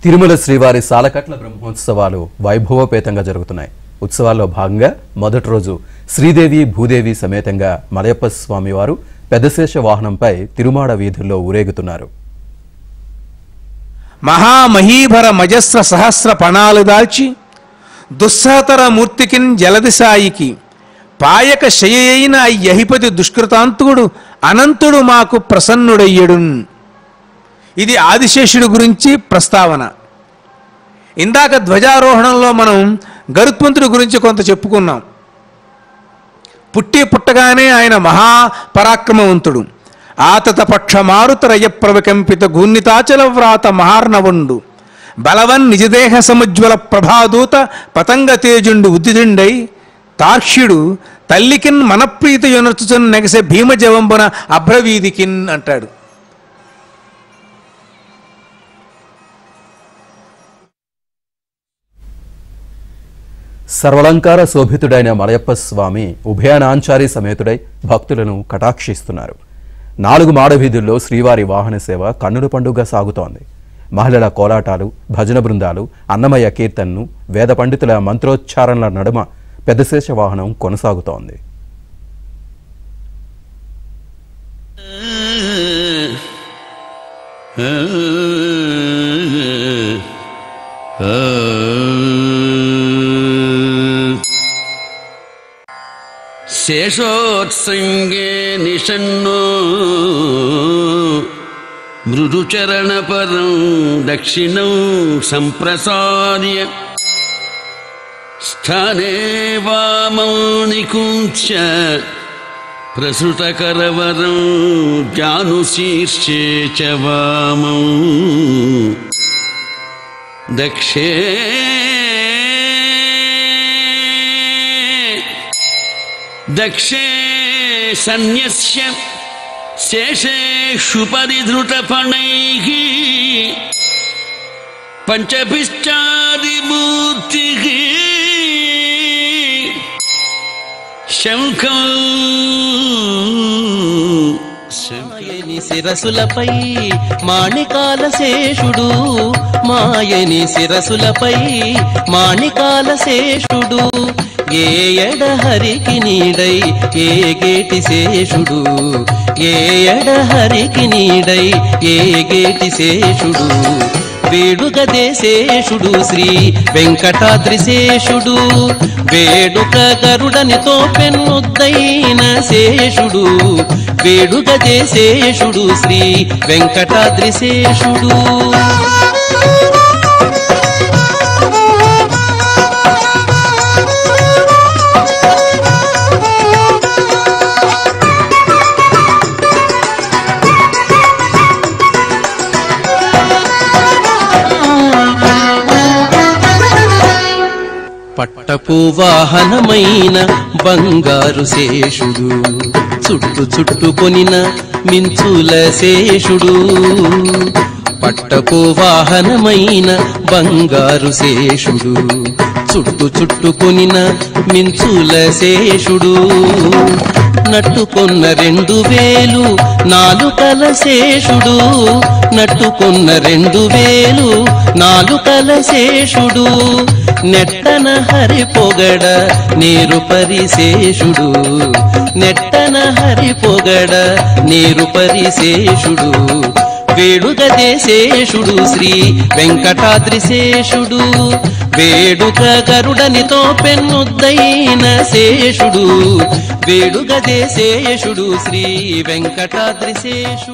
తిరుమల శ్రీవారి సాలకట్ల బ్రహ్మోత్సవాలు వైభవపేతంగా జరుగుతున్నాయి. ఉత్సవాల్లో భాగంగా మొదటి రోజు శ్రీదేవి భూదేవి సమేతంగా మలయప్ప స్వామివారు పెద్దశేష వాహనంపై తిరుమాడ వీధుల్లో ఊరేగుతున్నారు. మహామహీభర మజస్ర సహస్ర పణాలు దాల్చి దుస్సహతర మూర్తికిన్ జలదిశాయికి పాయక శయయైన అయ్యహిపతి దుష్కృతాంతుడు అనంతుడు మాకు ప్రసన్నుడయ్యడు. ఇది ఆదిశేషుడి గురించి ప్రస్తావన. ఇందాక ధ్వజారోహణంలో మనం గరుత్మంతుడి గురించి కొంత చెప్పుకున్నాం. పుట్టగానే ఆయన మహాపరాక్రమవంతుడు. ఆతత పక్ష మారుతరయ ప్రవికంపిత గూన్నితాచల వ్రాత మహార్ణవుండు బలవన్ నిజదేహ సముజ్వల ప్రభాదూత పతంగ తేజుండు ఉద్దిజుండై తార్క్ష్యుడు తల్లికిన్ మనప్రీత యునర్చుచన్ నెగసే భీమజవంబున అభ్రవీధికిన్ అంటాడు. సర్వలంకార శోభితుడైన మలయప్ప స్వామి ఉభయనాంచారి సమేతుడై భక్తులను కటాక్షిస్తున్నారు. 4 మాడవీధుల్లో శ్రీవారి వాహన సేవ కన్నుల పండుగ సాగుతోంది. మహిళల కోలాటాలు, భజన బృందాలు, అన్నమయ్య కీర్తనను, వేద పండితుల మంత్రోచ్చారణల నడుమ పెద్దశేష వాహనం కొనసాగుతోంది. శేషోత్సంగే నిషన్నో మృదుచరణపరం దక్షిణం సంప్రసార్య స్థానే వామం నికుంచ్య ప్రసృతకరవరం జానుశీర్షే చ వామం దక్షే దక్షే సన్యస్య శేషేషు పరిధృతఫణైః పంచభిశ్చాదిమూర్తిః శంఖం మాయని శిరసులపై మాణికాల శేషుడు, మాయని శిరసులపై మాణికాల శేషుడు, ఏ ఎడహరికి నీడై ఏ గేటి శేషుడు, ఏ ఎడహరికి నీడై ఏ గేటి శేషుడు, వేడుకదే శేషుడు శ్రీ వెంకటాద్రి శేషుడు, వేడుక గరుడనితో పెన్నుద్దైన శేషుడు, వేడుకదే శేషుడు శ్రీ వెంకటాద్రి శేషుడు. పట్టపు వాహనమైన బంగారు శేషుడు, చుట్టు చుట్టుకొనిన మించుల శేషుడు, పట్టపు వాహనమైన బంగారు శేషుడు, చుట్టు చుట్టుకొనిన మించుల శేషుడు, నట్టుకొన్న 2000 నాలుకల శేషుడు, నట్టుకొన్న 2000 నాలుకల శేషుడు, నెట్టన హరి పొగడ నీరు పరిశేషుడు, నెట్టన హరి పొగడ నీరు పరిశేషుడు, వేడుకదే శేషుడు శ్రీ వెంకటాద్రి శేషుడు, వేడుక గరుడనితో పెన్నుద్దైన శేషుడు, వేడుకదే శేషుడు శ్రీ వెంకటాద్రి శేషుడు.